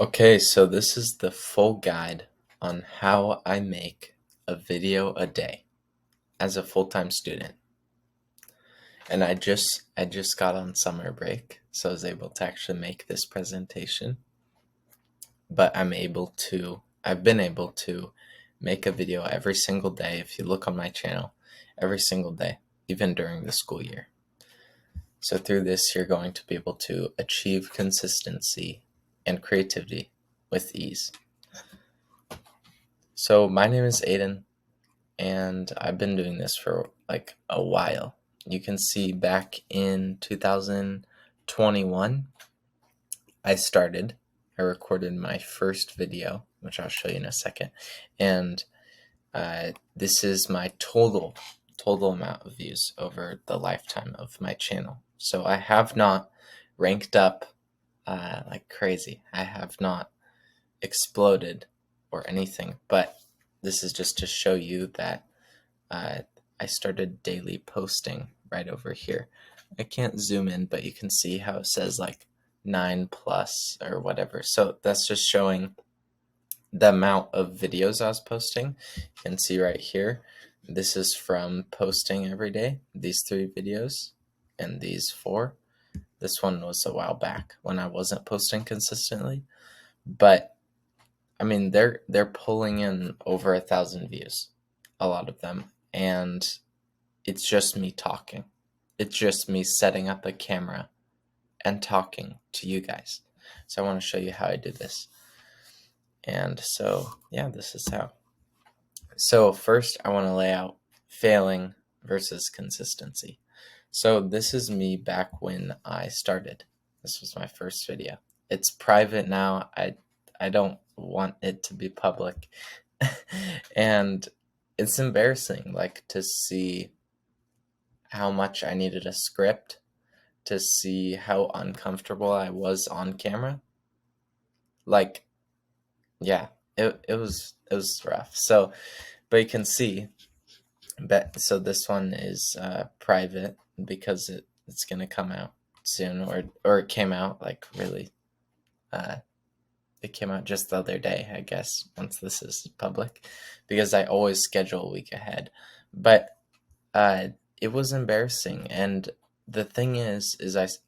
Okay, so this is the full guide on how I make a video a day as a full-time student. And I just got on summer break, so I was able to actually make this presentation. But I've been able to make a video every single day if you look on my channel, every single day, even during the school year. So through this, you're going to be able to achieve consistency and creativity with ease. So my name is Aiden, and I've been doing this for like a while. You can see back in 2021, I recorded my first video, which I'll show you in a second. And this is my total amount of views over the lifetime of my channel. So I have not ranked up like crazy. I have not exploded or anything, but this is just to show you that I started daily posting right over here. I can't zoom in, but you can see how it says like 9 plus or whatever. So that's just showing the amount of videos I was posting. You can see right here, this is from posting every day, these 3 videos and these 4. This one was a while back when I wasn't posting consistently, but I mean, they're pulling in over 1,000 views, a lot of them, and it's just me talking. It's just me setting up a camera and talking to you guys. So I want to show you how I do this. And so, yeah, this is how. So first, I want to lay out failing versus consistency. So this is me back when I started. This was my first video. It's private now. I don't want it to be public. And it's embarrassing, like, to see how much I needed a script, to see how uncomfortable I was on camera. Like, yeah, it was rough. So, but you can see, so this one is private because it's gonna come out soon, or it came out like really. It came out just the other day, I guess, once this is public, because I always schedule a week ahead. But it was embarrassing, and the thing is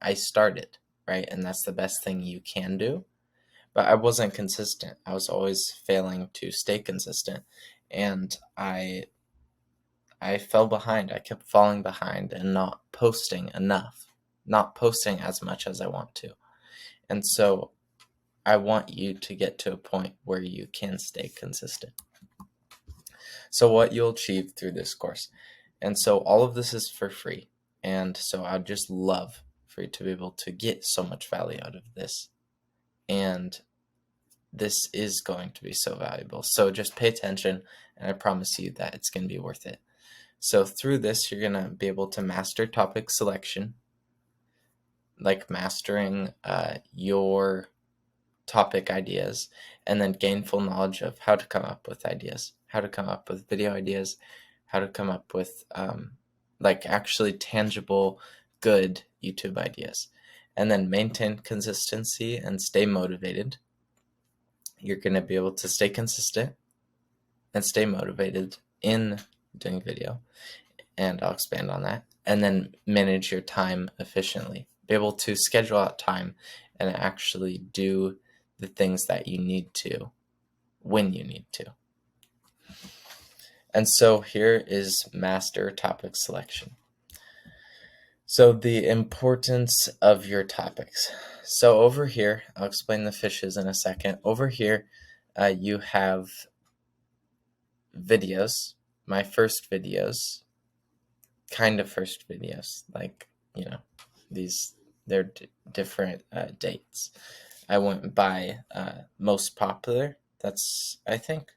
I started, right, and that's the best thing you can do. But I wasn't consistent. I was always failing to stay consistent, and I fell behind. I kept falling behind and not posting enough, not posting as much as I want to. And so I want you to get to a point where you can stay consistent. So what you'll achieve through this course. And so all of this is for free. And so I'd just love for you to be able to get so much value out of this. And this is going to be so valuable. So just pay attention, and I promise you that it's going to be worth it. So through this, you're going to be able to master topic selection, like mastering your topic ideas, and then gain full knowledge of how to come up with ideas, how to come up with video ideas, how to come up with like actually tangible, good YouTube ideas, and then maintain consistency and stay motivated. You're going to be able to stay consistent and stay motivated in doing video, and I'll expand on that. And then manage your time efficiently. Be able to schedule out time and actually do the things that you need to when you need to. And so here is master topic selection. So the importance of your topics. So over here, I'll explain the fishes in a second. Over here, you have videos, my first videos, kind of first videos, like, you know, they're different dates. I went by most popular. That's, I think,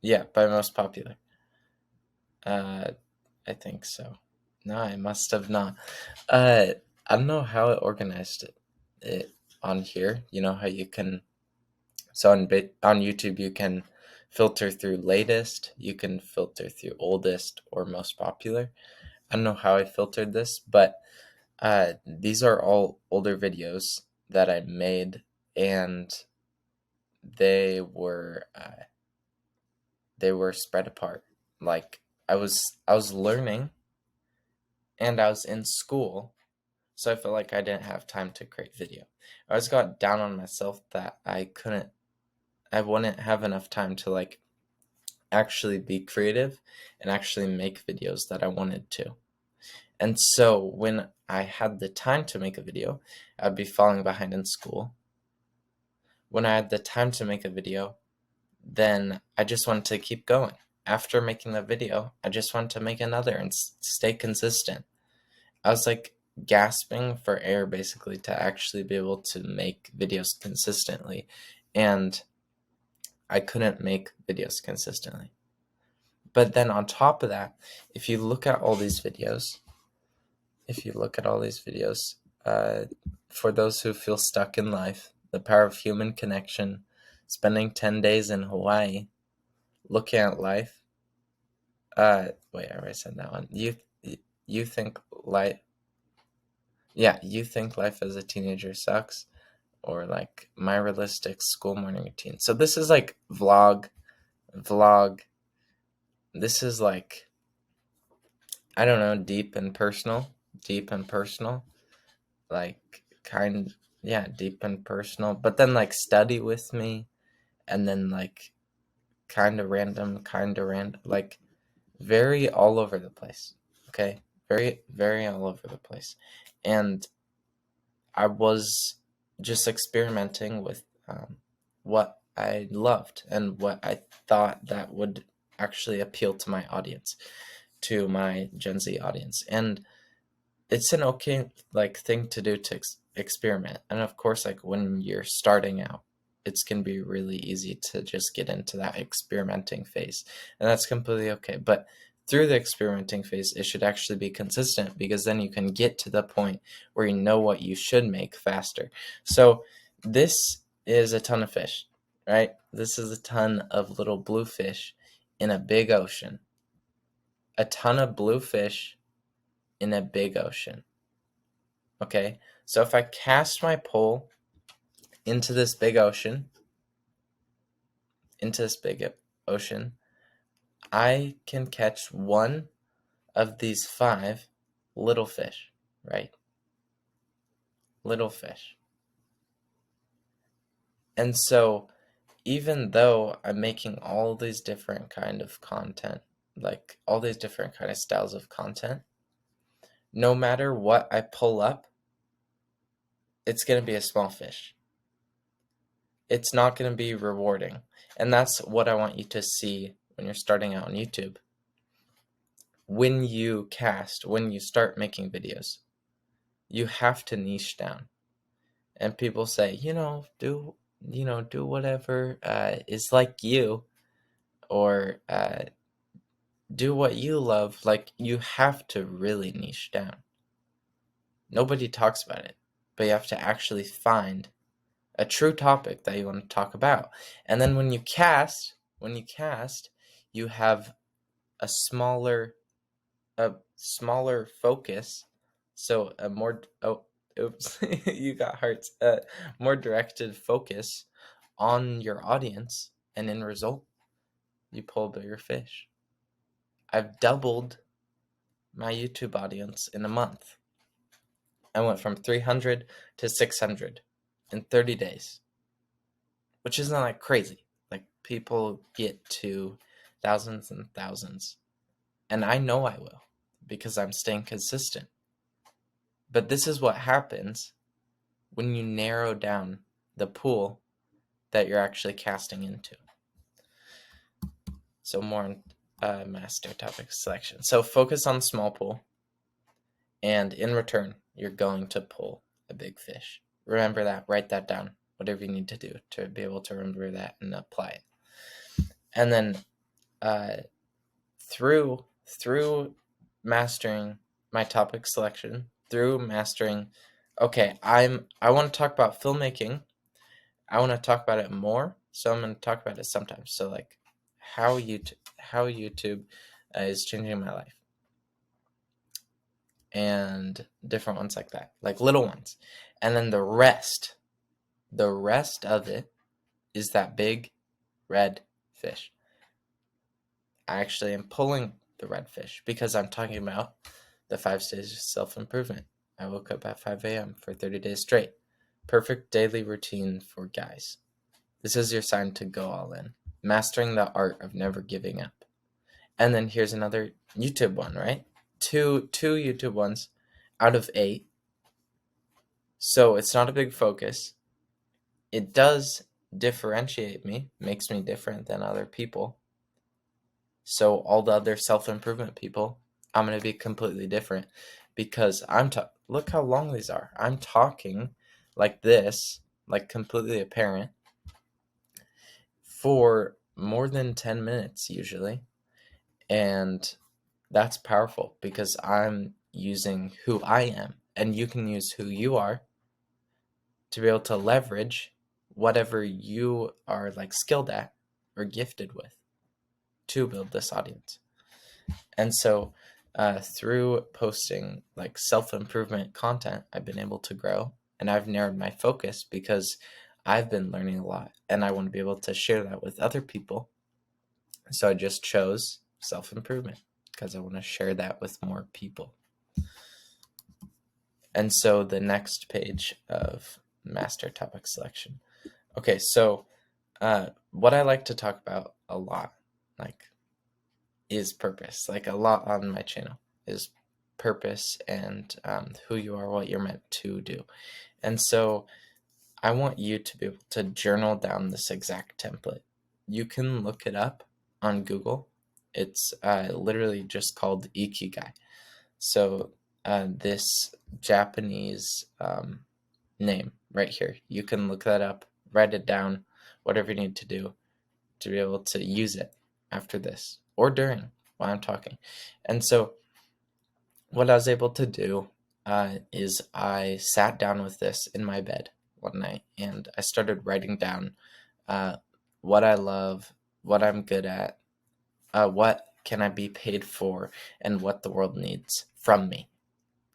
yeah, by most popular. I think so. No, I must have not. I don't know how it organized it on here. You know how you can, so on YouTube you can filter through latest, you can filter through oldest or most popular. I don't know how I filtered this, but these are all older videos that I made, and they were spread apart. Like I was learning and I was in school, so I felt like I didn't have time to create video. I always got down on myself that I wouldn't have enough time to like actually be creative and actually make videos that I wanted to. And so when I had the time to make a video, I'd be falling behind in school. When I had the time to make a video, then I just wanted to keep going. After making the video, I just wanted to make another and stay consistent. I was like gasping for air basically to actually be able to make videos consistently. And I couldn't make videos consistently. But then on top of that, if you look at all these videos, for those who feel stuck in life, the power of human connection, spending 10 days in Hawaii, looking at life. Wait, I already said that one. You think life, yeah, you think life as a teenager sucks, or like my realistic school morning routine. So this is like vlog. This is like, I don't know, deep and personal, like deep and personal. But then like study with me, and then like kind of random, like very all over the place. Okay, very, very all over the place. And I was just experimenting with what I loved and what I thought that would actually appeal to my audience, to my Gen Z audience. And it's an okay like thing to do to experiment. And of course, like when you're starting out, it's going to be really easy to just get into that experimenting phase, and that's completely okay. But through the experimenting phase, it should actually be consistent, because then you can get to the point where you know what you should make faster. So this is a ton of fish, right? This is a ton of little blue fish in a big ocean. A ton of blue fish in a big ocean. Okay, so if I cast my pole into this big ocean, I can catch one of these 5 little fish, right? Little fish. And so even though I'm making all these different kind of content, like all these different kind of styles of content, no matter what I pull up, it's going to be a small fish. It's not going to be rewarding. And that's what I want you to see when you're starting out on YouTube. When you start making videos, you have to niche down. And people say, do whatever is like you, or do what you love. Like, you have to really niche down. Nobody talks about it, but you have to actually find a true topic that you want to talk about. And then when you cast, you have a smaller focus, so a more you got hearts, more directed focus on your audience, and in result, you pull a bigger fish. I've doubled my YouTube audience in a month. I went from 300 to 600 in 30 days, which isn't like crazy. Like, people get to thousands and thousands, and I know I will, because I'm staying consistent. But this is what happens when you narrow down the pool that you're actually casting into. So more on master topic selection. So focus on small pool, and in return, you're going to pull a big fish. Remember that. Write that down. Whatever you need to do to be able to remember that and apply it. And then through mastering my topic selection, through mastering, okay, I want to talk about filmmaking. I want to talk about it more, so I'm going to talk about it sometimes. So like how YouTube is changing my life, and different ones like that, like little ones. And then the rest of it is that big red fish. I actually am pulling the red fish because I'm talking about the 5 stages of self-improvement. I woke up at 5 a.m. for 30 days straight. Perfect daily routine for guys. This is your sign to go all in. Mastering the art of never giving up. And then here's another YouTube one, right? Two YouTube ones out of 8. So it's not a big focus. It does differentiate me, makes me different than other people. So all the other self-improvement people, I'm going to be completely different because look how long these are. I'm talking like this, like completely apparent, for more than 10 minutes usually. And that's powerful because I'm using who I am, and you can use who you are to be able to leverage whatever you are like skilled at or gifted with to build this audience. And so through posting like self-improvement content, I've been able to grow, and I've narrowed my focus because I've been learning a lot and I want to be able to share that with other people. So I just chose self-improvement because I want to share that with more people. And so the next page of master topic selection. Okay, so what I like to talk about a lot, like, is purpose. Like a lot on my channel is purpose and who you are, what you're meant to do. And so I want you to be able to journal down this exact template. You can look it up on Google. It's literally just called Ikigai. So this Japanese name right here, you can look that up, write it down, whatever you need to do to be able to use it after this or during while I'm talking. And so what I was able to do is I sat down with this in my bed one night and I started writing down what I love, what I'm good at, what can I be paid for, and what the world needs from me.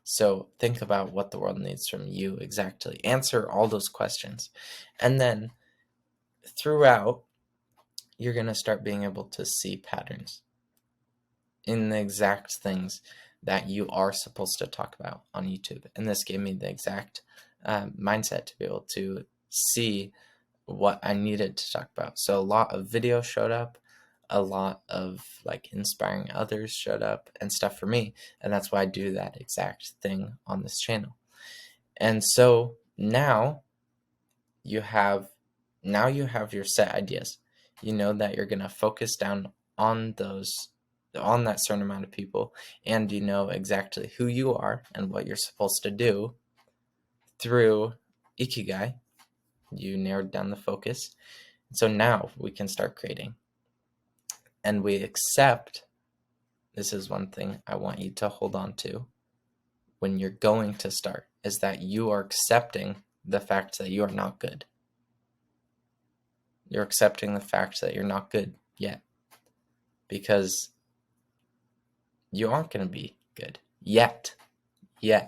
So think about what the world needs from you exactly. Answer all those questions. And then throughout, you're going to start being able to see patterns in the exact things that you are supposed to talk about on YouTube. And this gave me the exact mindset to be able to see what I needed to talk about. So a lot of videos showed up, a lot of like inspiring others showed up and stuff for me. And that's why I do that exact thing on this channel. And so now you have your set ideas. You know that you're going to focus down on that certain amount of people, and you know exactly who you are and what you're supposed to do through Ikigai. You narrowed down the focus. So now we can start creating. And we accept, this is one thing I want you to hold on to when you're going to start, is that you are accepting the fact that you are not good. You're accepting the fact that you're not good yet, because you aren't going to be good yet. You're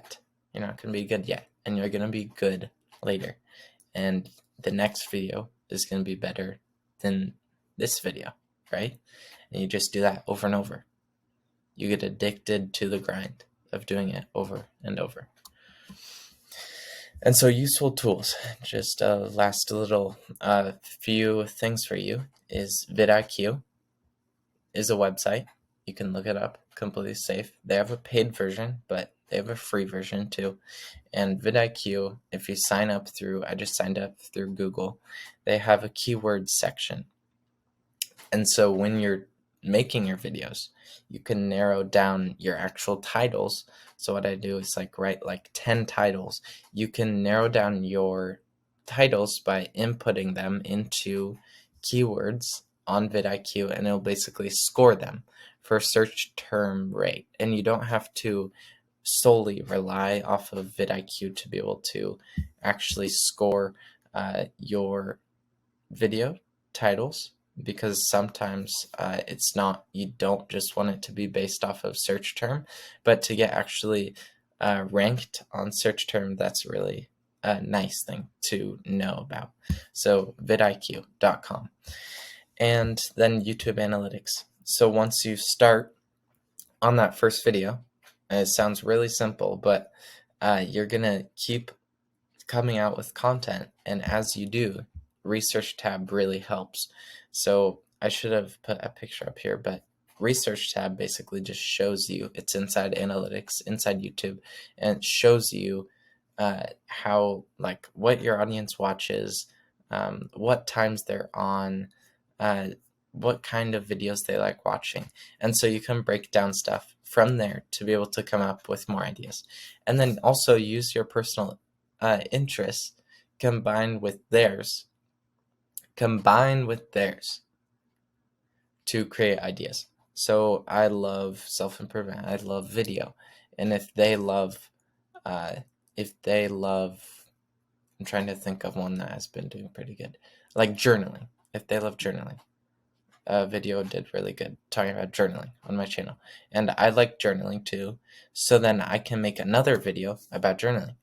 not going to be good yet, and you're going to be good later. And the next video is going to be better than this video, right? And you just do that over and over. You get addicted to the grind of doing it over and over. And so useful tools, just a last little few things for you is vidIQ is a website. You can look it up, completely safe. They have a paid version, but they have a free version too. And vidIQ, if you sign up through, I just signed up through Google, they have a keyword section. And so when you're making your videos, you can narrow down your actual titles. So what I do is like write like 10 titles. You can narrow down your titles by inputting them into keywords on vidIQ, and it'll basically score them for search term rate. And you don't have to solely rely off of vidIQ to be able to actually score your video titles, because sometimes it's not, you don't just want it to be based off of search term, but to get actually ranked on search term, that's really nice thing to know about. So vidIQ.com. And then YouTube Analytics. So once you start on that first video, it sounds really simple, but you're going to keep coming out with content. And as you do, Research tab really helps. So I should have put a picture up here, but Research tab basically just shows you, it's inside Analytics, inside YouTube, and it shows you how, like, what your audience watches, what times they're on, what kind of videos they like watching. And so you can break down stuff from there to be able to come up with more ideas. And then also use your personal interests combined with theirs to create ideas. So I love self-improvement. I love video. And if they love, I'm trying to think of one that has been doing pretty good, like journaling. If they love journaling, a video did really good talking about journaling on my channel. And I like journaling too. So then I can make another video about journaling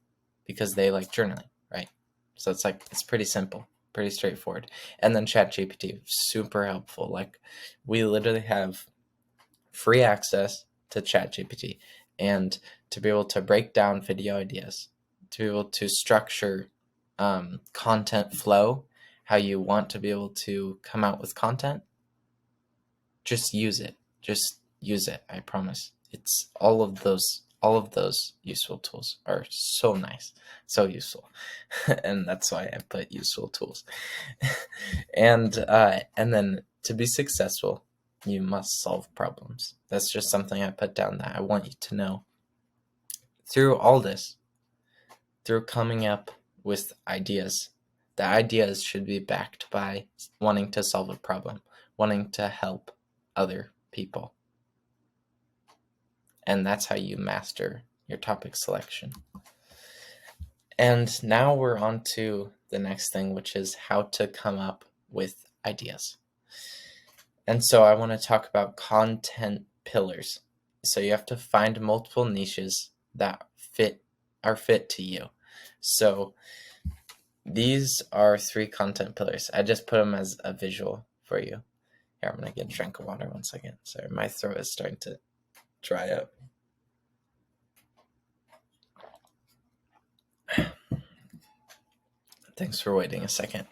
because they like journaling, right? So it's like, it's pretty simple, pretty straightforward. And then ChatGPT, super helpful. Like, we literally have free access to ChatGPT, and to be able to break down video ideas, to be able to structure content flow, how you want to be able to come out with content, just use it. Just use it. I promise. It's all of those useful tools are so nice, so useful. And that's why I put useful tools. And then to be successful, you must solve problems. That's just something I put down that I want you to know. Through all this, through coming up with ideas, the ideas should be backed by wanting to solve a problem, wanting to help other people. And that's how you master your topic selection. And now we're on to the next thing, which is how to come up with ideas. And so I want to talk about content pillars. So you have to find multiple niches that are fit to you. So these are 3 content pillars. I just put them as a visual for you. Here, I'm going to get a drink of water 1 second. Sorry, my throat is starting to dry up. Thanks for waiting a second.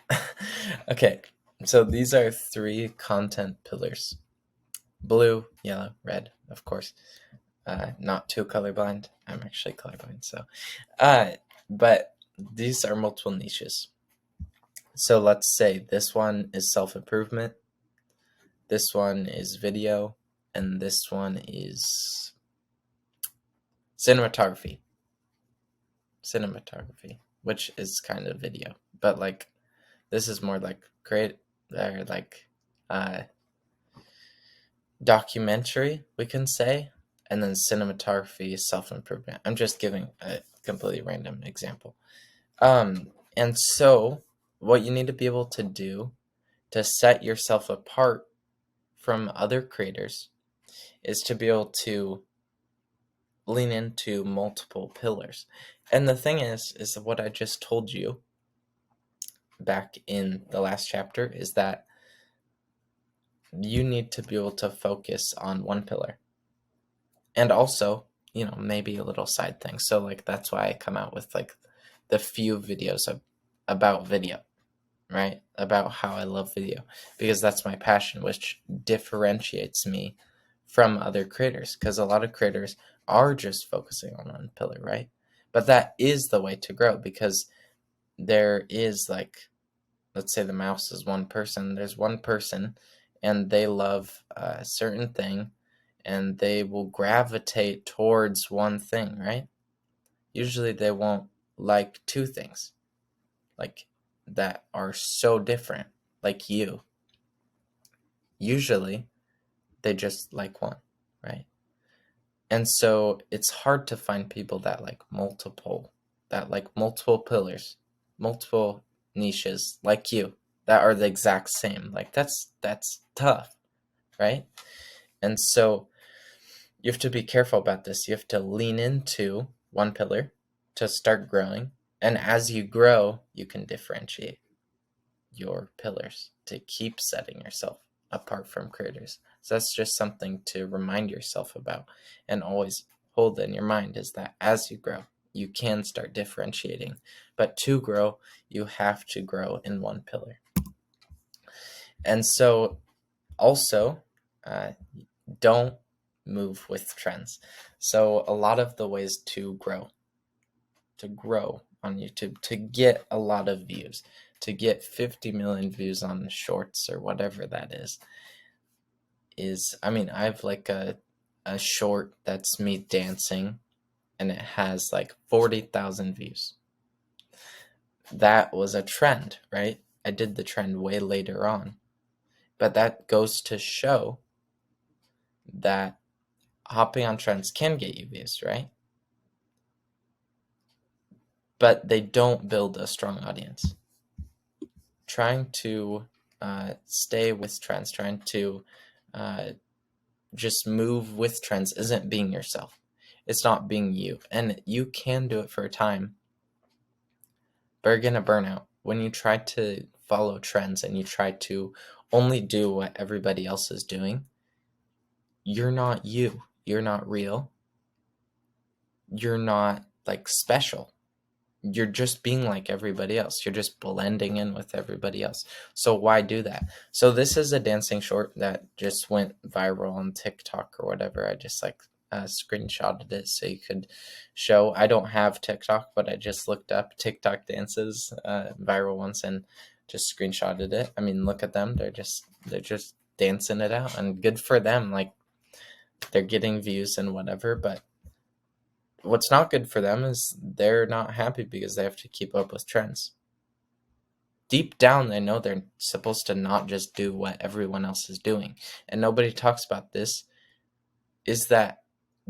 Okay, so these are 3 content pillars. Blue, yellow, red, of course. Not too colorblind. I'm actually colorblind, so. But these are multiple niches. So let's say this one is self-improvement, this one is video, and this one is cinematography, which is kind of video, but like this is more like documentary, we can say, and then cinematography is self-improvement. I'm just giving a completely random example. And so what you need to be able to do to set yourself apart from other creators is to be able to lean into multiple pillars. And the thing is what I just told you back in the last chapter is that you need to be able to focus on one pillar. And also, maybe a little side thing. So like that's why I come out with like the few videos about video, right? About how I love video, because that's my passion, which differentiates me from other creators, because a lot of creators are just focusing on one pillar, right? But that is the way to grow, because there is, like, let's say the mouse is one person. There's one person and they love a certain thing and they will gravitate towards one thing, right? Usually they won't like 2 things like that are so different, like you. Usually they just like one, right? And so it's hard to find people that like multiple pillars, multiple niches like you that are the exact same. Like that's tough, right? And so you have to be careful about this. You have to lean into one pillar to start growing, And as you grow, you can differentiate your pillars to keep setting yourself apart from creators. So that's just something to remind yourself about and always hold in your mind, is that as you grow, you can start differentiating. But to grow, you have to grow in one pillar. And so also, don't move with trends. So a lot of the ways to grow on YouTube, to get a lot of views, to get 50 million views on shorts or whatever that is, I mean, I have like a short that's me dancing and it has like 40,000 views. That was a trend, right? I did the trend way later on. But that goes to show that hopping on trends can get you views, right? But they don't build a strong audience. Trying to stay with trends, trying to just move with trends isn't being yourself. It's not being you. And you can do it for a time, but you're going to burn out. When you try to follow trends and you try to only do what everybody else is doing, you're not you. You're not real. You're not like special. You're just being like everybody else. You're just blending in with everybody else. So why do that? So this is a dancing short that just went viral on TikTok or whatever. I just like screenshotted it so you could show. I don't have TikTok, but I just looked up TikTok dances, viral ones, and just screenshotted it. I mean, look at them. They're just dancing it out, and good for them. Like, they're getting views and whatever, but what's not good for them is they're not happy because they have to keep up with trends. Deep down, they know they're supposed to not just do what everyone else is doing. And nobody talks about this, is that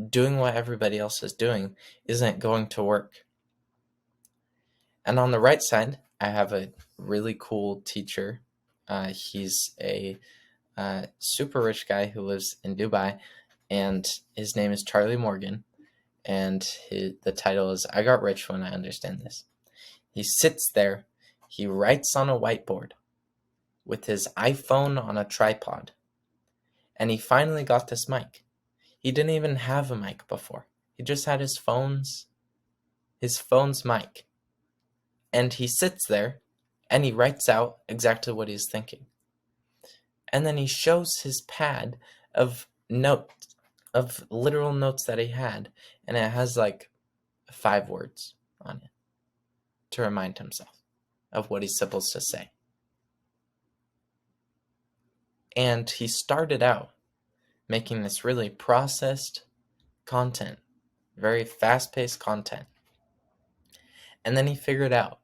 doing what everybody else is doing isn't going to work. And on the right side, I have a really cool teacher. He's a super rich guy who lives in Dubai, and his name is Charlie Morgan. And the title is, I Got Rich When I Understand This. He sits there, he writes on a whiteboard with his iPhone on a tripod, and he finally got this mic. He didn't even have a mic before. He just had his phone's mic. And he sits there and he writes out exactly what he's thinking. And then he shows his pad of notes, of literal notes that he had, and it has like 5 words on it to remind himself of what he's supposed to say. And he started out making this really processed content, very fast-paced content. And then he figured out,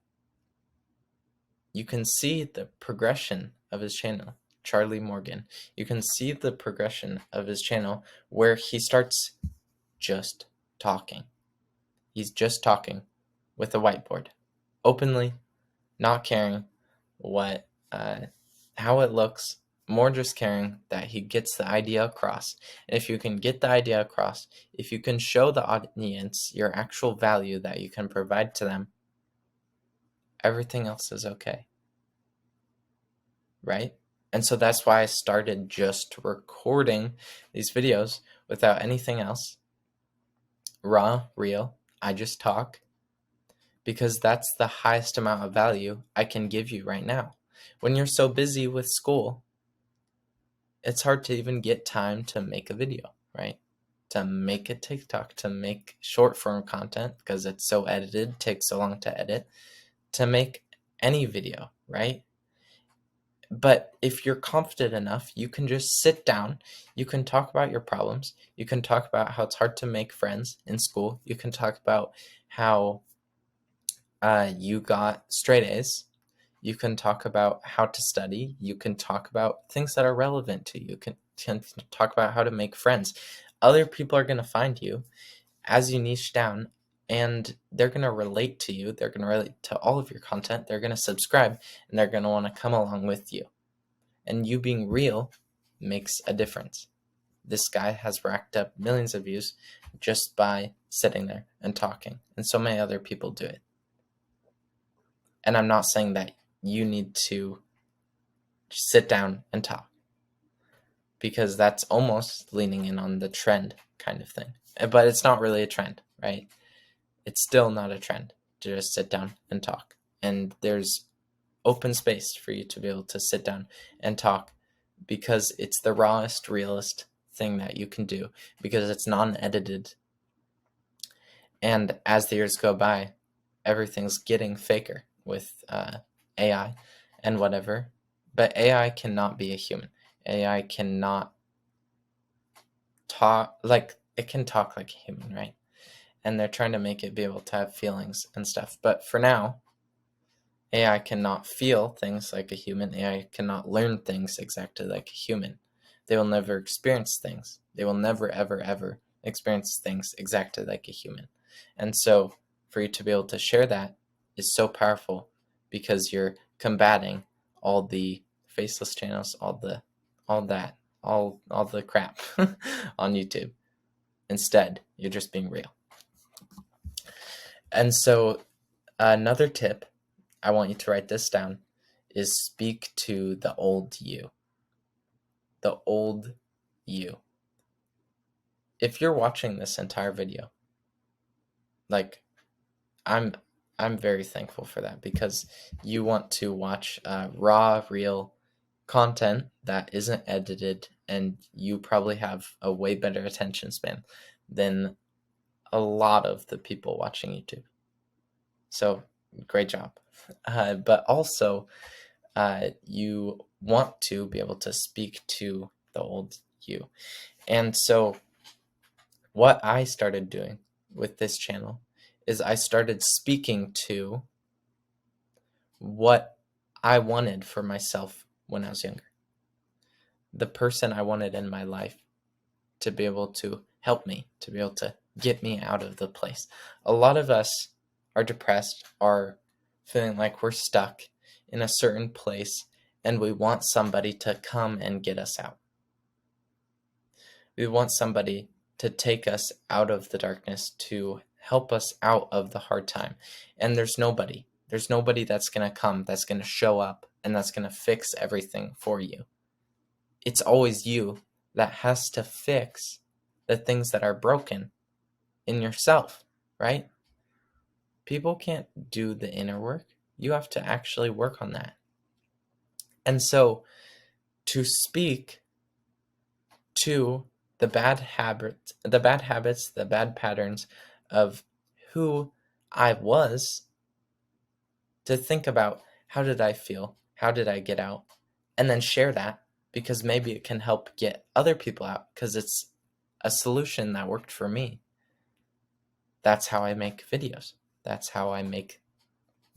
you can see the progression of his channel, Charlie Morgan. You can see the progression of his channel where he starts just talking. He's just talking with a whiteboard, openly, not caring what how it looks, more just caring that he gets the idea across. And if you can get the idea across, if you can show the audience your actual value that you can provide to them, everything else is okay. Right? And so that's why I started just recording these videos without anything else. Raw, real. I just talk. Because that's the highest amount of value I can give you right now. When you're so busy with school, it's hard to even get time to make a video, right? To make a TikTok, to make short form content because it's so edited, takes so long to edit, to make any video, right? But if you're confident enough, you can just sit down, you can talk about your problems, you can talk about how it's hard to make friends in school, you can talk about how you got straight A's, you can talk about how to study, you can talk about things that are relevant to you, you can talk about how to make friends. Other people are going to find you as you niche down, and they're going to relate to you, they're going to relate to all of your content, they're going to subscribe, and they're going to want to come along with you. And you being real makes a difference. This guy has racked up millions of views just by sitting there and talking, and so many other people do it. And I'm not saying that you need to sit down and talk, because that's almost leaning in on the trend kind of thing. But it's not really a trend, right? It's still not a trend to just sit down and talk. And there's open space for you to be able to sit down and talk, because it's the rawest, realest thing that you can do, because it's non-edited. And as the years go by, everything's getting faker with AI and whatever. But AI cannot be a human. AI cannot talk like, it can talk like a human, right? And they're trying to make it be able to have feelings and stuff. But for now, AI cannot feel things like a human. AI cannot learn things exactly like a human. They will never experience things. They will never, ever, ever experience things exactly like a human. And so for you to be able to share that is so powerful, because you're combating all the faceless channels, all the crap on YouTube. Instead, you're just being real. And so another tip, I want you to write this down, is speak to the old you. The old you. If you're watching this entire video, like, I'm very thankful for that, because you want to watch raw, real content that isn't edited, and you probably have a way better attention span than a lot of the people watching YouTube. So great job. But also, you want to be able to speak to the old you. And so what I started doing with this channel is I started speaking to what I wanted for myself when I was younger. The person I wanted in my life to be able to help me, to be able to get me out of the place. A lot of us are depressed, are feeling like we're stuck in a certain place, and we want somebody to come and get us out. We want somebody to take us out of the darkness, to help us out of the hard time. And there's nobody. There's nobody that's going to come, that's going to show up, and that's going to fix everything for you. It's always you that has to fix the things that are broken in yourself, right? People can't do the inner work. You have to actually work on that. And so to speak to the bad habits, the bad patterns of who I was, to think about, how did I feel? How did I get out? And then share that, because maybe it can help get other people out, because it's a solution that worked for me. That's how I make videos. That's how I make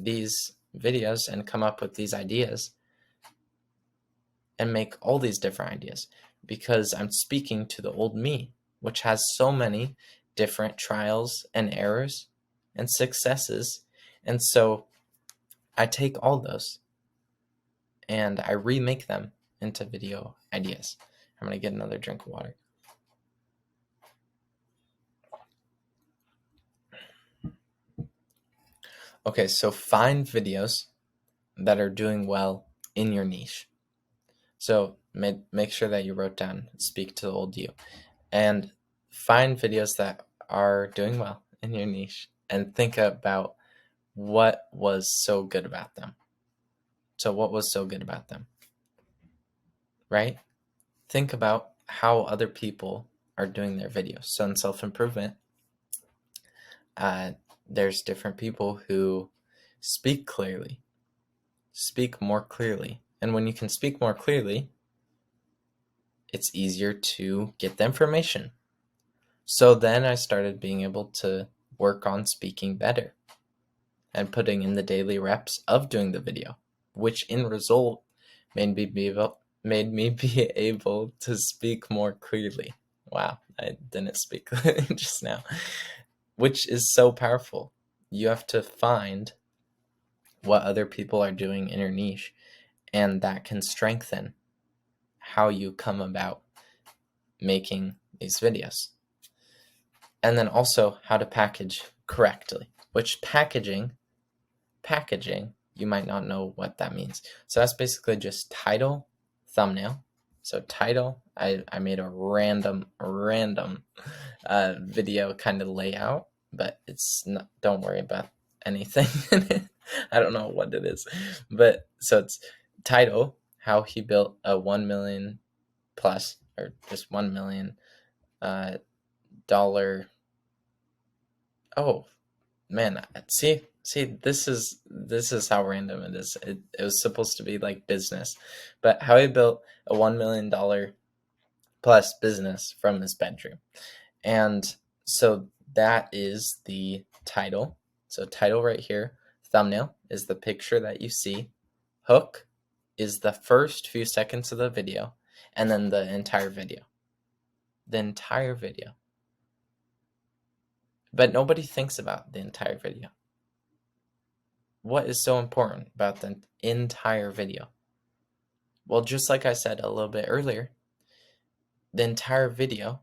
these videos and come up with these ideas and make all these different ideas, because I'm speaking to the old me, which has so many different trials and errors and successes. And so I take all those and I remake them into video ideas. I'm going to get another drink of water. Okay, so find videos that are doing well in your niche. So make sure that you wrote down, speak to the old you, and find videos that are doing well in your niche, and think about what was so good about them. So what was so good about them, right? Think about how other people are doing their videos. So in self-improvement, there's different people who speak clearly, speak more clearly. And when you can speak more clearly, it's easier to get the information. So then I started being able to work on speaking better and putting in the daily reps of doing the video, which in result made me be able to speak more clearly. Wow, I didn't speak just now, which is so powerful. You have to find what other people are doing in your niche, and that can strengthen how you come about making these videos. And then also how to package correctly, which packaging you might not know what that means. So that's basically just title, thumbnail. So title, I made a random video kind of layout, but it's not, don't worry about anything in it. I don't know what it is, but so it's title, how he built a 1 million plus, or just $1 million dollar. Oh man, see, this is how random it is. It was supposed to be like business, but how he built a $1 million plus business from his bedroom. And so that is the title. So title right here, thumbnail is the picture that you see, hook is the first few seconds of the video, and then the entire video. But nobody thinks about the entire video. What is so important about the entire video? Well, just like I said a little bit earlier, the entire video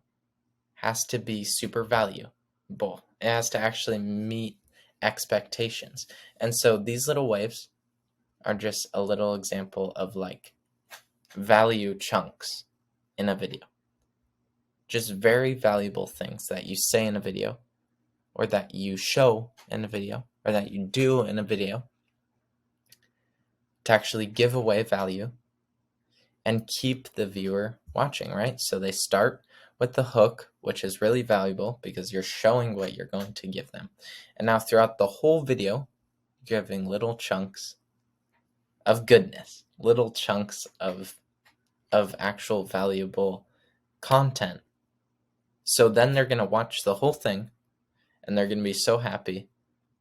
has to be super valuable. It has to actually meet expectations. And so these little waves are just a little example of like value chunks in a video. Just very valuable things that you say in a video, or that you show in a video, or that you do in a video to actually give away value and keep the viewer watching, right? So they start with the hook, which is really valuable because you're showing what you're going to give them. And now throughout the whole video, you're giving little chunks of goodness, little chunks of actual valuable content. So then they're going to watch the whole thing and they're going to be so happy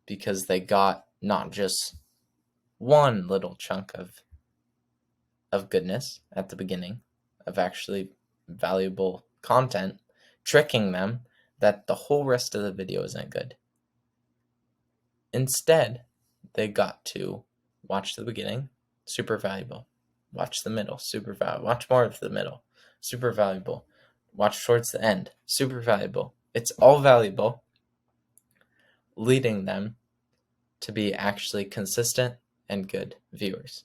because they got not just one little chunk of goodness at the beginning, of actually valuable content, tricking them that the whole rest of the video isn't good. Instead, they got to watch the beginning, super valuable. Watch the middle, super valuable. Watch more of the middle, super valuable. Watch towards the end, super valuable. It's all valuable, leading them to be actually consistent and good viewers.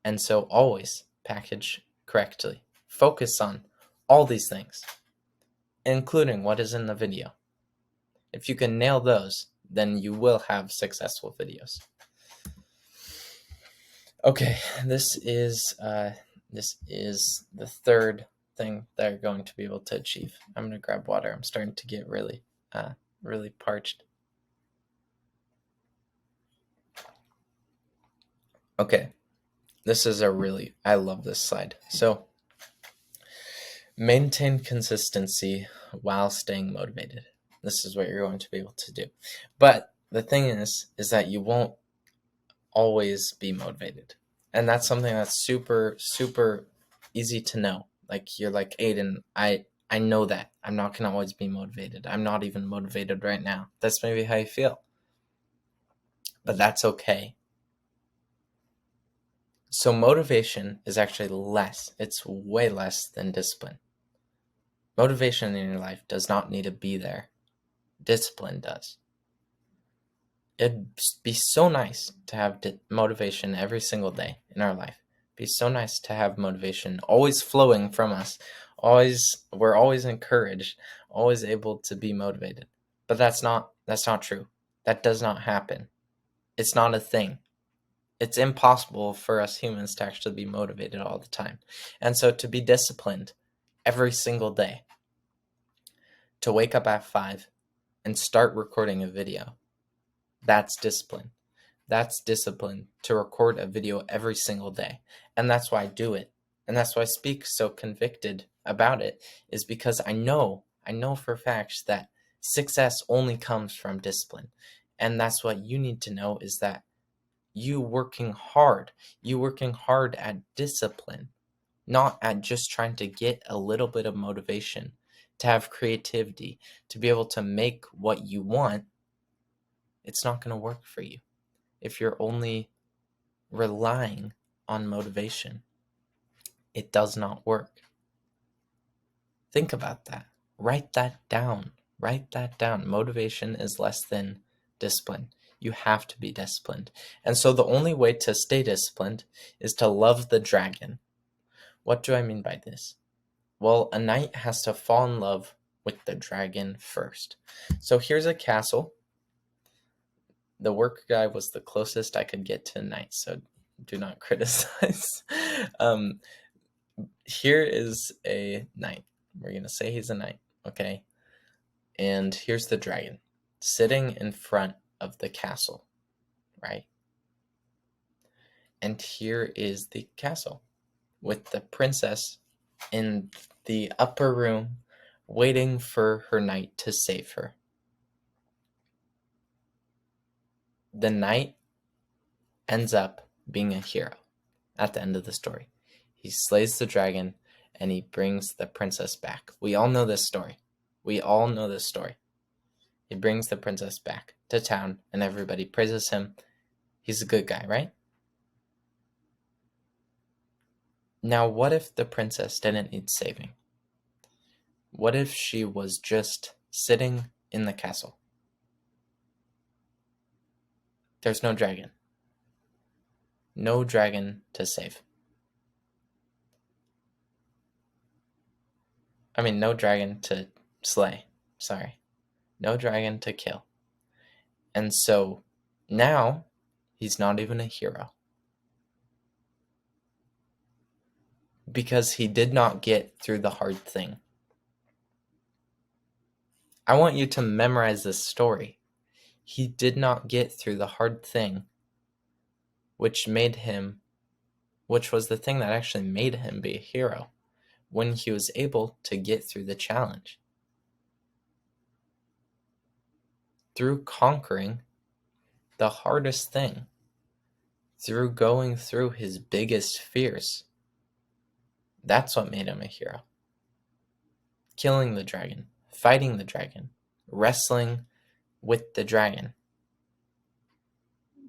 And so always package correctly. Focus on all these things, including what is in the video. If you can nail those, then you will have successful videos. Okay, this is the third thing that you're going to be able to achieve. I'm going to grab water. I'm starting to get really parched. Okay, this is I love this slide. So, maintain consistency while staying motivated. This is what you're going to be able to do. But the thing is that you won't always be motivated. And that's something that's super, super easy to know. Like, you're like, Aiden, I know that. I'm not going to always be motivated. I'm not even motivated right now. That's maybe how you feel. But that's okay. So motivation is actually less. It's way less than discipline. Motivation in your life does not need to be there. Discipline does. It'd be so nice to have motivation every single day in our life. It'd be so nice to have motivation always flowing from us. We're always encouraged, always able to be motivated. But that's not true. That does not happen. It's not a thing. It's impossible for us humans to actually be motivated all the time. And so to be disciplined every single day, to wake up at 5 and start recording a video, that's discipline. That's discipline, to record a video every single day. And that's why I do it. And that's why I speak so convicted about it, is because I know for a fact that success only comes from discipline. And that's what you need to know, is that you working hard at discipline, not at just trying to get a little bit of motivation, to have creativity, to be able to make what you want. It's not going to work for you if you're only relying on motivation. It does not work. Think about that. Write that down. Motivation is less than discipline. You have to be disciplined. And so the only way to stay disciplined is to love the dragon. What do I mean by this? Well, a knight has to fall in love with the dragon first. So here's a castle. The work guy was the closest I could get to a knight, so do not criticize. Here is a knight. We're going to say he's a knight, okay? And here's the dragon sitting in front of the castle, right? And here is the castle with the princess in the upper room waiting for her knight to save her. The knight ends up being a hero at the end of the story. He slays the dragon and he brings the princess back. We all know this story. He brings the princess back to town and everybody praises him. He's a good guy, right? Now, what if the princess didn't need saving? What if she was just sitting in the castle? There's no dragon. No dragon to save. No dragon to slay. Sorry. No dragon to kill. And so now he's not even a hero. Because he did not get through the hard thing. I want you to memorize this story. He did not get through the hard thing, which was the thing that actually made him be a hero, when he was able to get through the challenge. Through conquering the hardest thing, through going through his biggest fears, that's what made him a hero. Killing the dragon, fighting the dragon, wrestling with the dragon.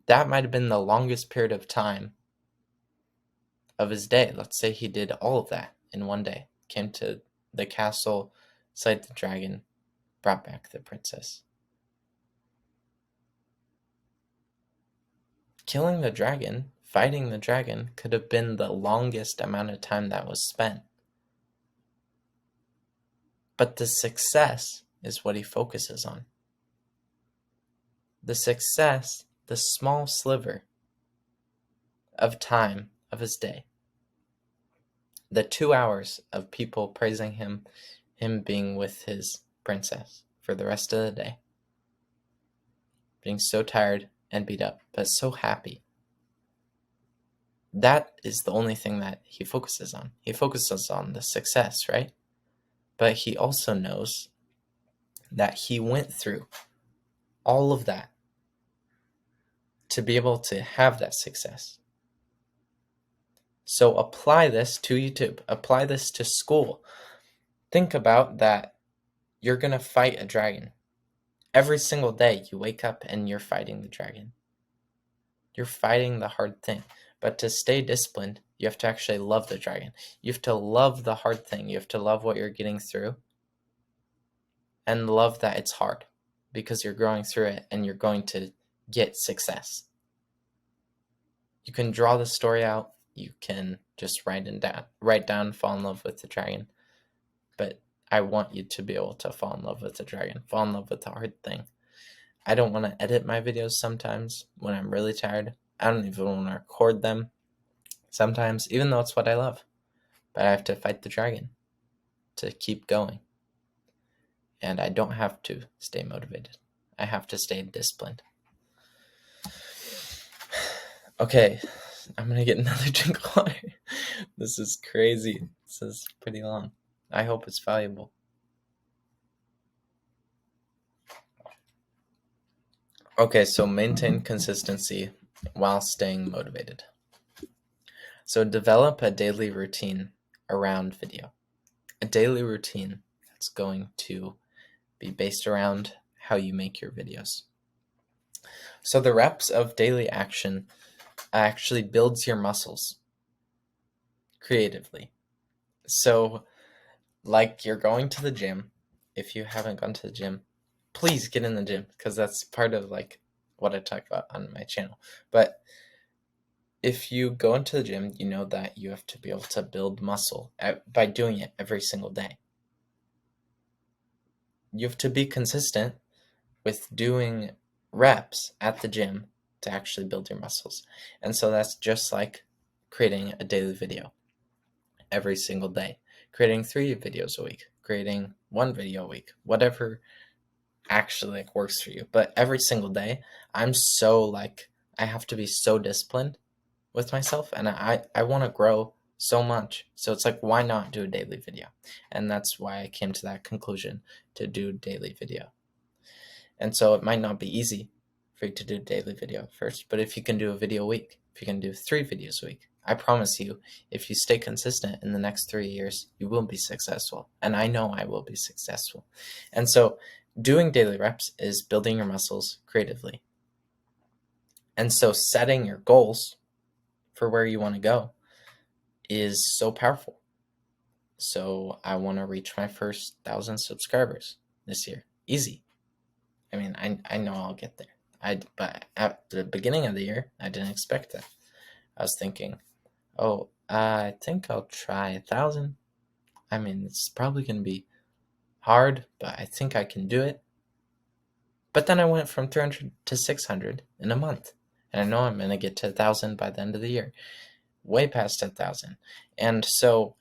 That might have been the longest period of time of his day. Let's say he did all of that in one day. Came to the castle, slayed the dragon, brought back the princess. Killing the dragon, fighting the dragon, could have been the longest amount of time that was spent. But the success is what he focuses on. The success, the small sliver of time of his day. The 2 hours of people praising him being with his princess for the rest of the day. Being so tired and beat up, but so happy. That is the only thing that he focuses on. He focuses on the success, right? But he also knows that he went through all of that to be able to have that success. So apply this to YouTube. Apply this to school. Think about that you're going to fight a dragon. Every single day you wake up and you're fighting the dragon. You're fighting the hard thing. But to stay disciplined, you have to actually love the dragon. You have to love the hard thing. You have to love what you're getting through. And love that it's hard. Because you're growing through it and you're going to get success. You can draw the story out. You can just write down, fall in love with the dragon. But I want you to be able to fall in love with the dragon. Fall in love with the hard thing. I don't want to edit my videos sometimes when I'm really tired. I don't even want to record them sometimes, even though it's what I love. But I have to fight the dragon to keep going. And I don't have to stay motivated. I have to stay disciplined. Okay, I'm going to get another drink of water. This is crazy. This is pretty long. I hope it's valuable. Okay, so maintain consistency while staying motivated. So develop a daily routine around video. A daily routine that's going to be based around how you make your videos. So the reps of daily action actually builds your muscles creatively. So like you're going to the gym. If you haven't gone to the gym, please get in the gym, because that's part of like what I talk about on my channel. But if you go into the gym, you know that you have to be able to build muscle by doing it every single day. You have to be consistent with doing reps at the gym to actually build your muscles. And so that's just like creating a daily video every single day, creating 3 videos a week, creating 1 video a week, whatever actually like works for you. But every single day, I'm so like, I have to be so disciplined with myself, and I want to grow so much. So it's like, why not do a daily video? And that's why I came to that conclusion to do daily video. And so it might not be easy for you to do a daily video first, but if you can do a video a week, if you can do 3 videos a week, I promise you, if you stay consistent in the next 3 years, you will be successful. And I know I will be successful. And so doing daily reps is building your muscles creatively. And so setting your goals for where you want to go is so powerful. So I want to reach my first 1,000 subscribers this year. Easy. I mean, I know I'll get there. But at the beginning of the year, I didn't expect that. I was thinking, oh, I think I'll try 1,000. I mean, it's probably going to be hard, but I think I can do it. But then I went from 300 to 600 in a month. And I know I'm going to get to 1,000 by the end of the year. Way past 1,000. And so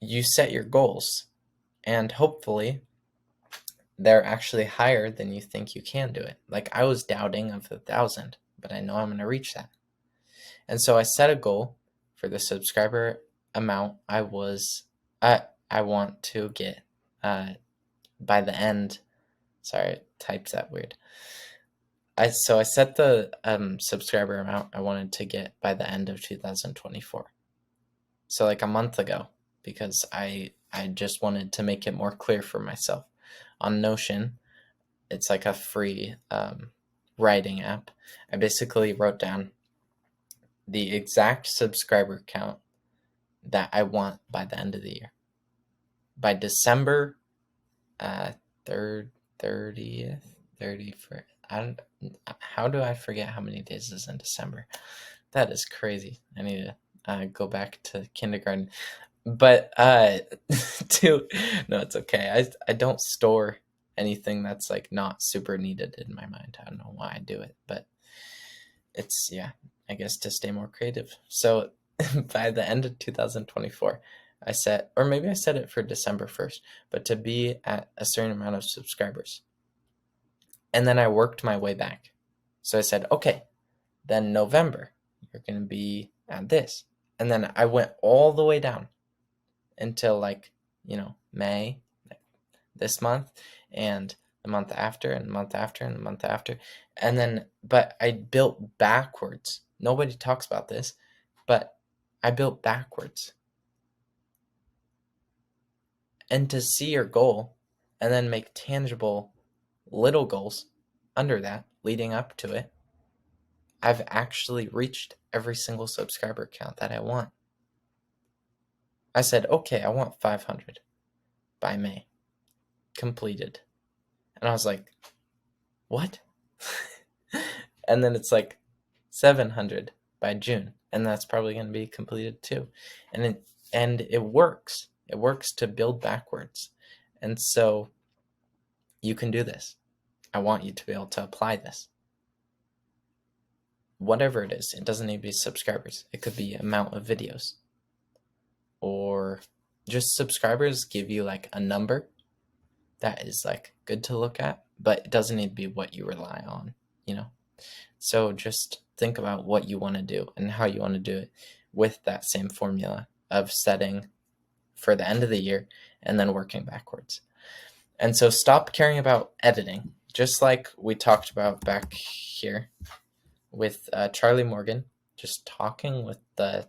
you set your goals, and hopefully they're actually higher than you think you can do it. Like I was doubting of 1,000, but I know I'm going to reach that. And so I set a goal for the subscriber amount I want to get by the end. Sorry, I typed that weird. So I set the subscriber amount I wanted to get by the end of 2024. So like a month ago, because I just wanted to make it more clear for myself. On Notion, it's like a free writing app. I basically wrote down the exact subscriber count that I want by the end of the year. By December 30th, 31st. How do I forget how many days is in December? That is crazy. I need to go back to kindergarten. But no, it's okay. I don't store anything that's like not super needed in my mind. I don't know why I do it, but it's, yeah, I guess to stay more creative. So by the end of 2024, I set, or maybe I set it for December 1st, but to be at a certain amount of subscribers. And then I worked my way back. So I said, okay, then November, you're going to be at this. And then I went all the way down until like, May, this month, and the month after, and the month after, and the month after. And then, but I built backwards. Nobody talks about this, but I built backwards. And to see your goal and then make tangible little goals under that leading up to it, I've actually reached every single subscriber count that I want. I said, okay, I want 500 by May. Completed. And I was like, what? And then it's like 700 by June, and that's probably going to be completed too. And it works. It works to build backwards. And so you can do this. I want you to be able to apply this. Whatever it is, it doesn't need to be subscribers. It could be amount of videos. Or just subscribers give you like a number that is like good to look at, but it doesn't need to be what you rely on, So just think about what you want to do and how you want to do it with that same formula of setting for the end of the year and then working backwards. And so stop caring about editing, just like we talked about back here with Charlie Morgan, just talking with the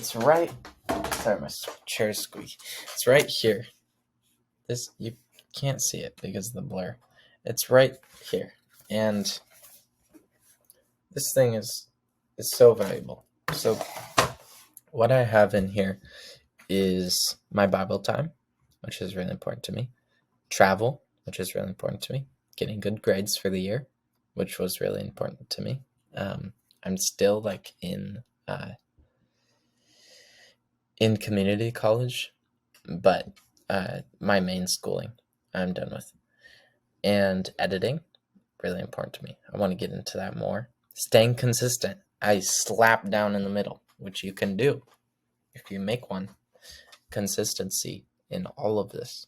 It's right. Sorry, my chair's squeaky. It's right here. This, you can't see it because of the blur. It's right here, and this thing is so valuable. So what I have in here is my Bible time, which is really important to me. Travel, which is really important to me. Getting good grades for the year, which was really important to me. I'm still like in community college, but my main schooling I'm done with. And editing, really important to me. I want to get into that more. Staying consistent. I slap down in the middle, which you can do if you make one. Consistency in all of this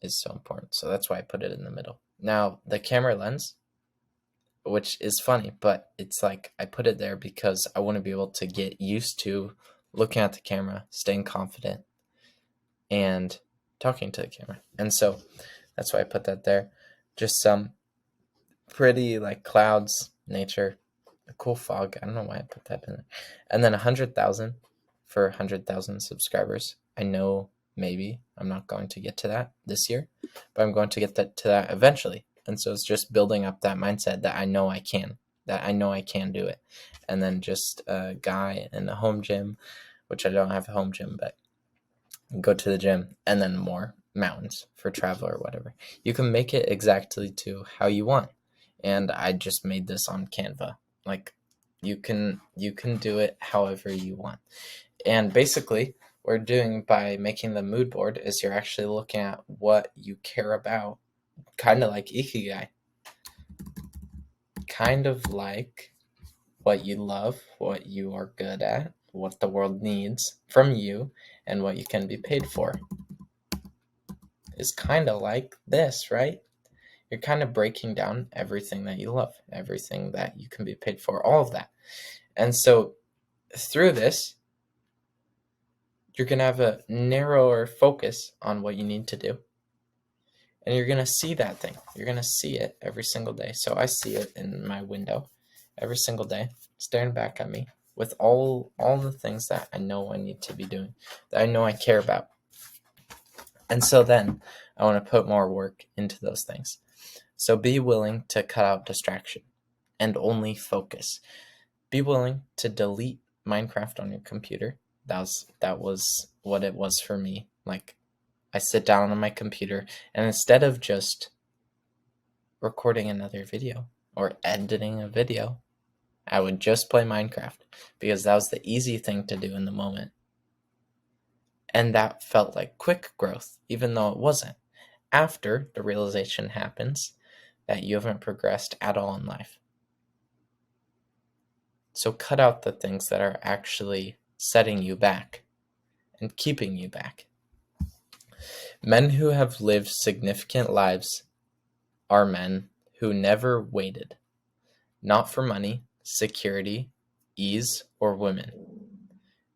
is so important. So that's why I put it in the middle. Now, the camera lens, which is funny, but it's like I put it there because I want to be able to get used to looking at the camera, staying confident, and talking to the camera. And so that's why I put that there. Just some pretty like clouds, nature, a cool fog. I don't know why I put that in there. And then 100,000 for 100,000 subscribers. I know maybe I'm not going to get to that this year, but I'm going to get to that eventually. And so it's just building up that mindset that I know I can do it. And then just a guy in a home gym, which I don't have a home gym, but go to the gym, and then more mountains for travel or whatever. You can make it exactly to how you want. And I just made this on Canva. Like you can do it however you want. And basically what we're doing by making the mood board is you're actually looking at what you care about, kind of like Ikigai. Kind of like what you love, what you are good at, what the world needs from you, and what you can be paid for. Is kind of like this, right? You're kind of breaking down everything that you love, everything that you can be paid for, all of that. And so through this, you're going to have a narrower focus on what you need to do. And you're going to see that thing. You're going to see it every single day. So I see it in my window every single day, staring back at me with all the things that I know I need to be doing, that I know I care about. And so then I want to put more work into those things. So be willing to cut out distraction and only focus. Be willing to delete Minecraft on your computer. That was what it was for me. Like I sit down on my computer, and instead of just recording another video or editing a video, I would just play Minecraft because that was the easy thing to do in the moment. And that felt like quick growth, even though it wasn't. After the realization happens that you haven't progressed at all in life. So cut out the things that are actually setting you back and keeping you back. Men who have lived significant lives are men who never waited, not for money, security, ease, or women.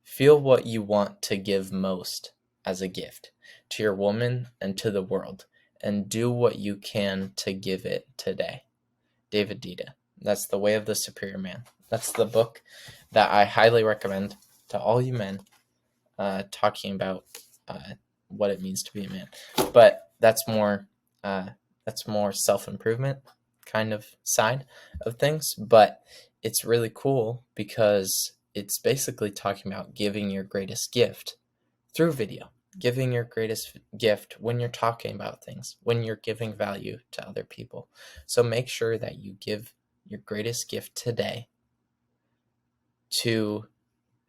Feel what you want to give most as a gift to your woman and to the world, and do what you can to give it today. David Deida. That's The Way of the Superior Man. That's the book that I highly recommend to all you men, talking about what it means to be a man. But that's more self-improvement kind of side of things. But it's really cool because it's basically talking about giving your greatest gift through video. Giving your greatest gift when you're talking about things, when you're giving value to other people. So make sure that you give your greatest gift today to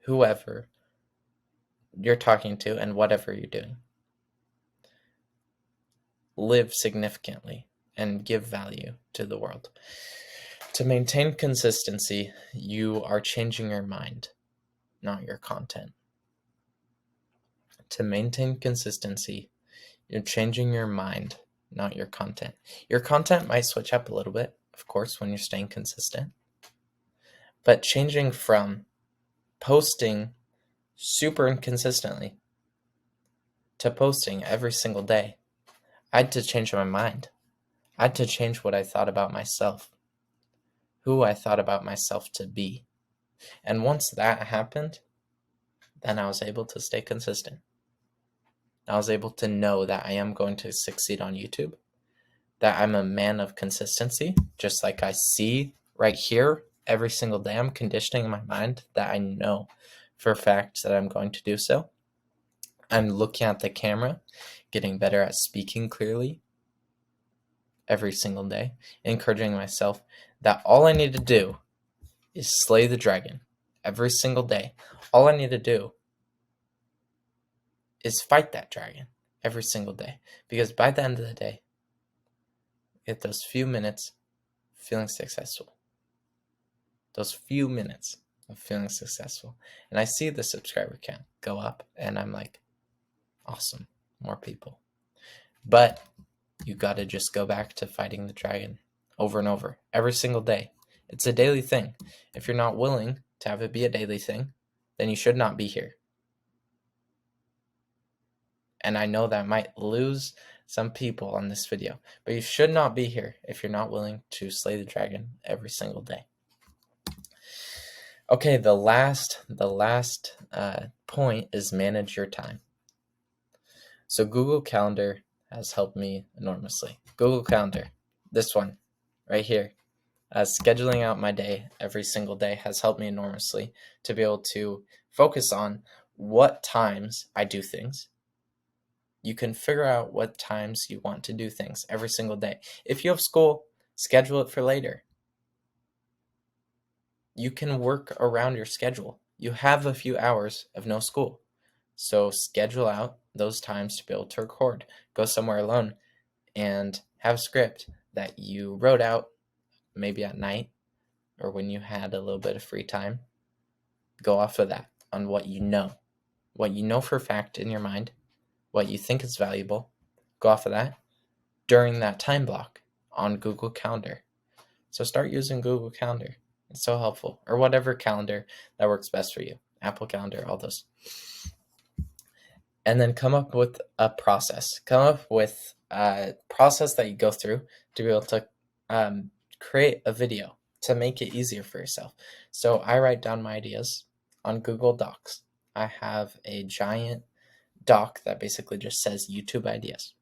whoever you're talking to and whatever you're doing. Live significantly and give value to the world. To maintain consistency, you are changing your mind, not your content. To maintain consistency, you're changing your mind, not your content. Your content might switch up a little bit, of course, when you're staying consistent. But changing from posting super inconsistently to posting every single day, I had to change my mind. I had to change what I thought about myself, who I thought about myself to be. And once that happened, then I was able to stay consistent. I was able to know that I am going to succeed on YouTube, that I'm a man of consistency, just like I see right here every single day. I'm conditioning my mind that I know for a fact that I'm going to do so. I'm looking at the camera, getting better at speaking clearly every single day, encouraging myself that all I need to do is slay the dragon every single day. All I need to do is fight that dragon every single day, because by the end of the day, get those few minutes feeling successful. Those few minutes of feeling successful. And I see the subscriber count go up, and I'm like, awesome, more people. But you got to just go back to fighting the dragon over and over every single day. It's a daily thing. If you're not willing to have it be a daily thing, then you should not be here. And I know that might lose some people on this video, but you should not be here if you're not willing to slay the dragon every single day. Okay, the last point is manage your time. So Google Calendar has helped me enormously. Google Calendar, this one right here, scheduling out my day every single day has helped me enormously to be able to focus on what times I do things. You can figure out what times you want to do things every single day. If you have school, schedule it for later. You can work around your schedule. You have a few hours of no school. So schedule out those times to be able to record. Go somewhere alone and have a script that you wrote out maybe at night or when you had a little bit of free time. Go off of that on what you know for a fact in your mind, what you think is valuable. Go off of that during that time block on Google Calendar. So start using Google Calendar. It's so helpful. Or whatever calendar that works best for you. Apple Calendar, all those. And then come up with a process. Come up with a process that you go through to be able to create a video to make it easier for yourself. So I write down my ideas on Google Docs. I have a giant doc that basically just says YouTube ideas.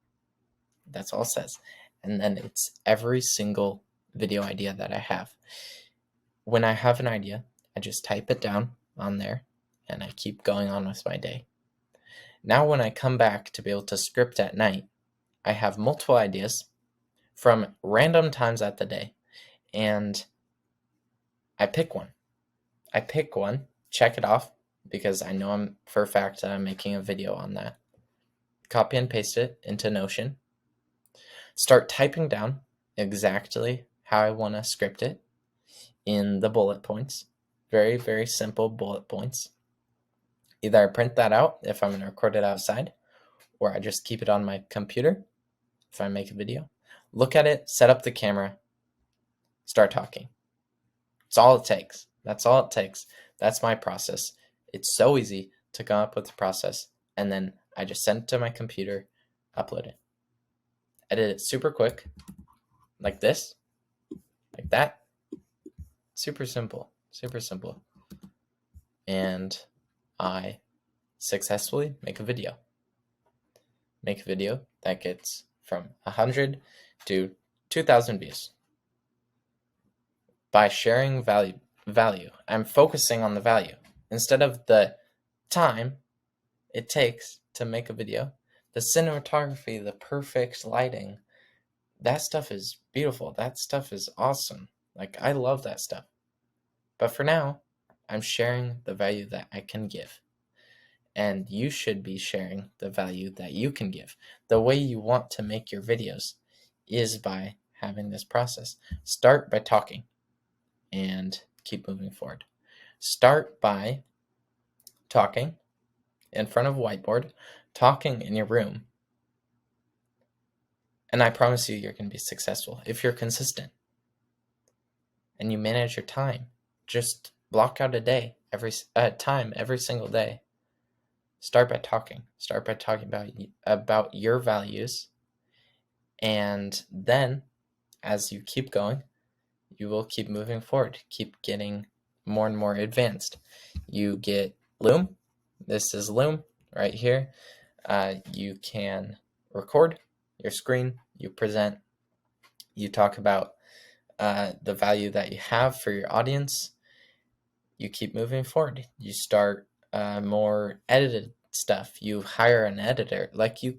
That's all it says. And then it's every single video idea that I have. When I have an idea, I just type it down on there and I keep going on with my day. Now when I come back to be able to script at night, I have multiple ideas from random times at the day, and I pick one. Check it off, because I know I'm for a fact that I'm making a video on that. Copy and paste it into Notion. Start typing down exactly how I want to script it in the bullet points. Very, very simple bullet points. Either I print that out if I'm going to record it outside, or I just keep it on my computer if I make a video. Look at it, set up the camera, start talking. It's all it takes. That's all it takes. That's my process. It's so easy to come up with the process, and then I just send it to my computer, upload it. Edit it super quick, like this, like that. Super simple, super simple. And I successfully make a video. Make a video that gets from 100 to 2,000 views. By sharing value, I'm focusing on the value. Instead of the time it takes to make a video, the cinematography, the perfect lighting, that stuff is beautiful. That stuff is awesome. Like, I love that stuff. But for now, I'm sharing the value that I can give. And you should be sharing the value that you can give. The way you want to make your videos is by having this process. Start by talking and keep moving forward. Start by talking in front of a whiteboard, talking in your room. And I promise you, you're going to be successful if you're consistent and you manage your time. Just block out a day, every single day. Start by talking. Start by talking about your values, and then as you keep going, you will keep moving forward, keep getting more and more advanced. You get Loom, This is Loom right here. You can record your screen, you present, you talk about the value that you have for your audience. You keep moving forward. You start more edited stuff. You hire an editor. Like you're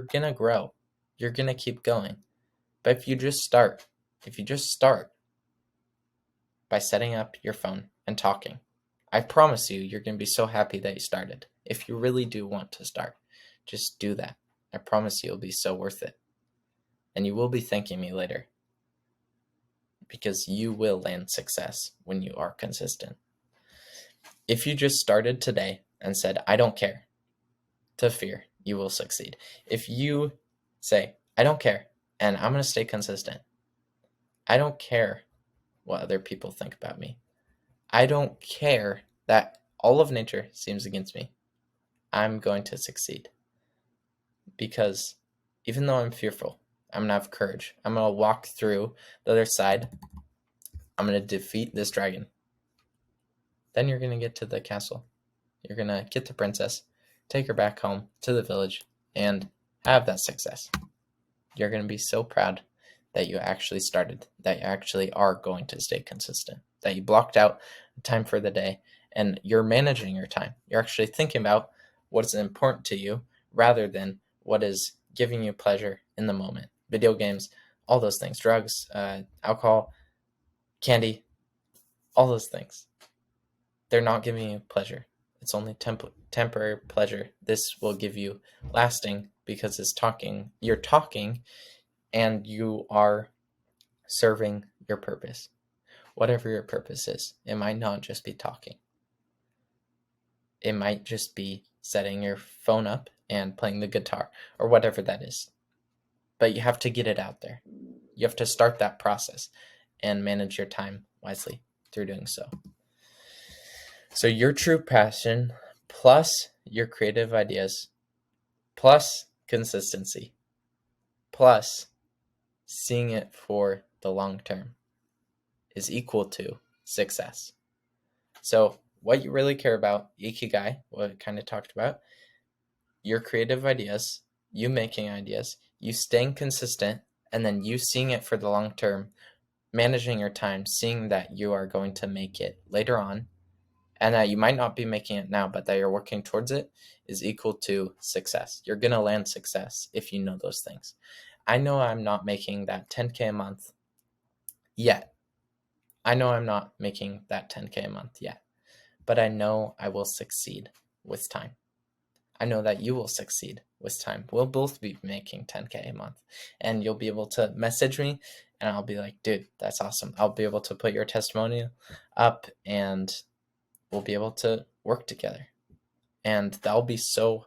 gonna grow. You're gonna keep going. But if you just start by setting up your phone and talking, I promise you're gonna be so happy that you started. If you really do want to start, just do that. I promise you'll be so worth it. And you will be thanking me later. Because you will land success when you are consistent. If you just started today and said, I don't care, to fear, you will succeed. If you say, I don't care, and I'm going to stay consistent. I don't care what other people think about me. I don't care that all of nature seems against me. I'm going to succeed. Because even though I'm fearful, I'm going to have courage. I'm going to walk through the other side. I'm going to defeat this dragon. Then you're going to get to the castle. You're going to get the princess, take her back home to the village, and have that success. You're going to be so proud that you actually started, that you actually are going to stay consistent, that you blocked out time for the day, and you're managing your time. You're actually thinking about what is important to you rather than what is giving you pleasure in the moment. Video games, all those things, drugs, alcohol, candy, all those things. They're not giving you pleasure. It's only temporary pleasure. This will give you lasting because you're talking and you are serving your purpose. Whatever your purpose is, it might not just be talking. It might just be setting your phone up and playing the guitar or whatever that is. But you have to get it out there. You have to start that process and manage your time wisely through doing so. So your true passion plus your creative ideas plus consistency plus seeing it for the long term is equal to success. So what you really care about, Ikigai, what I kind of talked about, your creative ideas, you making ideas, you staying consistent, and then you seeing it for the long term, managing your time, seeing that you are going to make it later on, and that you might not be making it now, but that you're working towards it, is equal to success. You're going to land success if you know those things. I know I'm not making that 10K a month yet. I know I'm not making that 10K a month yet, but I know I will succeed with time. I know that you will succeed with time. We'll both be making 10K a month, and you'll be able to message me and I'll be like, dude, that's awesome. I'll be able to put your testimonial up and we'll be able to work together. And that'll be so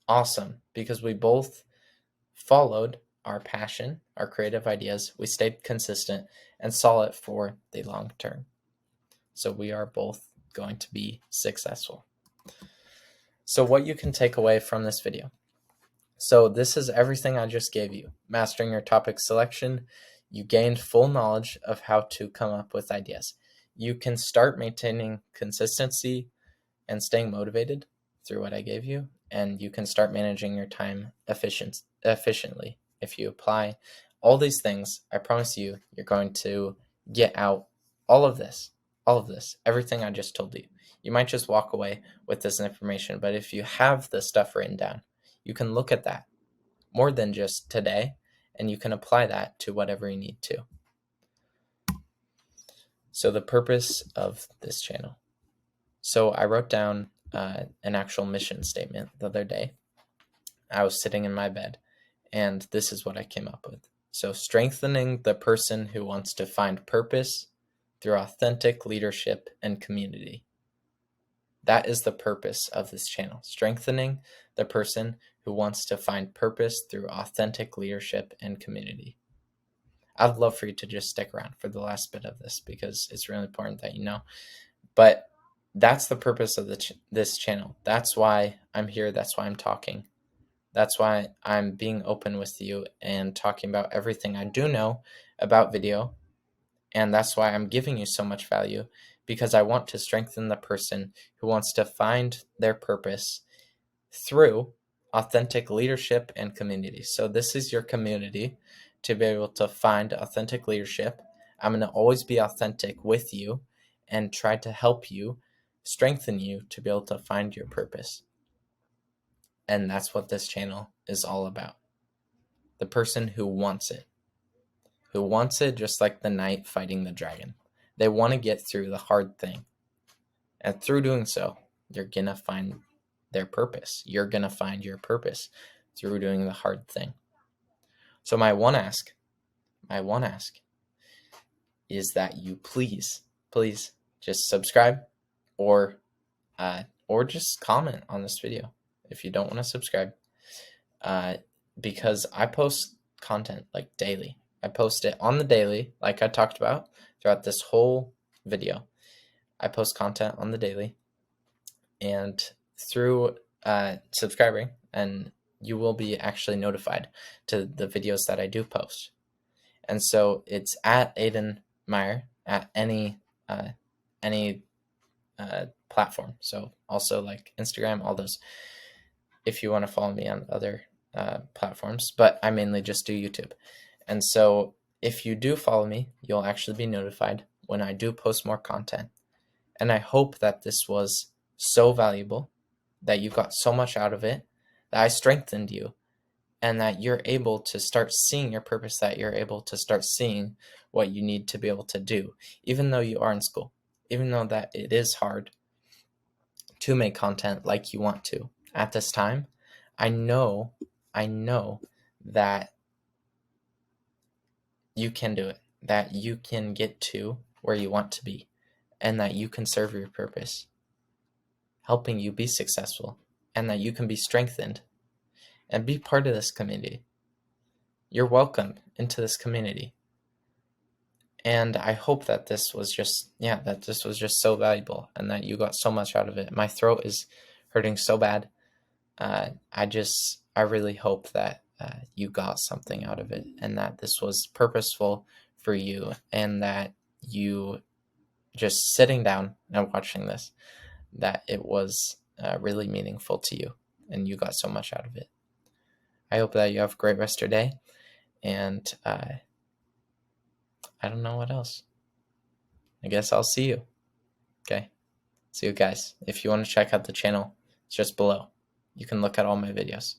awesome because we both followed our passion, our creative ideas. We stayed consistent and saw it for the long term. So we are both going to be successful. So what you can take away from this video. So this is everything I just gave you. Mastering your topic selection. You gained full knowledge of how to come up with ideas. You can start maintaining consistency and staying motivated through what I gave you, and you can start managing your time efficiently. If you apply all these things, I promise you're going to get out all of this, everything I just told you. You might just walk away with this information, but if you have the stuff written down, you can look at that more than just today, and you can apply that to whatever you need to. So the purpose of this channel. So I wrote down an actual mission statement the other day. I was sitting in my bed, and this is what I came up with. So strengthening the person who wants to find purpose through authentic leadership and community. That is the purpose of this channel. Strengthening the person who wants to find purpose through authentic leadership and community. I'd love for you to just stick around for the last bit of this because it's really important that you know. But that's the purpose of this channel. That's why I'm here. That's why I'm talking. That's why I'm being open with you and talking about everything I do know about video. And that's why I'm giving you so much value, because I want to strengthen the person who wants to find their purpose through authentic leadership and community. So this is your community to be able to find authentic leadership. I'm going to always be authentic with you and try to help you, strengthen you to be able to find your purpose. And that's what this channel is all about. The person who wants it just like the knight fighting the dragon. They want to get through the hard thing. And through doing so, you're going to find their purpose. You're going to find your purpose through doing the hard thing. So my one ask is that you please just subscribe or just comment on this video if you don't want to subscribe, because I post content like daily. I post it on the daily, like I talked about throughout this whole video. I post content on the daily, and through subscribing, and you will be actually notified to the videos that I do post. And so it's at Aidan Meyer at any platform. So also like Instagram, all those, if you want to follow me on other platforms, but I mainly just do YouTube. And so if you do follow me, you'll actually be notified when I do post more content. And I hope that this was so valuable, that you got so much out of it, that I strengthened you, and that you're able to start seeing your purpose, that you're able to start seeing what you need to be able to do, even though you are in school, even though that it is hard to make content like you want to at this time. I know that you can do it, that you can get to where you want to be, and that you can serve your purpose, helping you be successful, and that you can be strengthened and be part of this community. You're welcome into this community. And I hope that this was just so valuable, and that you got so much out of it. My throat is hurting so bad. I really hope that you got something out of it, and that this was purposeful for you, and that you just sitting down and watching this, that it was really meaningful to you, and you got so much out of it. I hope that you have a great rest of your day, and I don't know what else. I guess I'll see you. Okay? See you guys. If you want to check out the channel, it's just below. You can look at all my videos.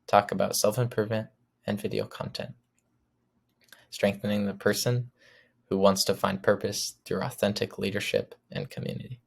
Talk about self-improvement and video content. Strengthening the person who wants to find purpose through authentic leadership and community.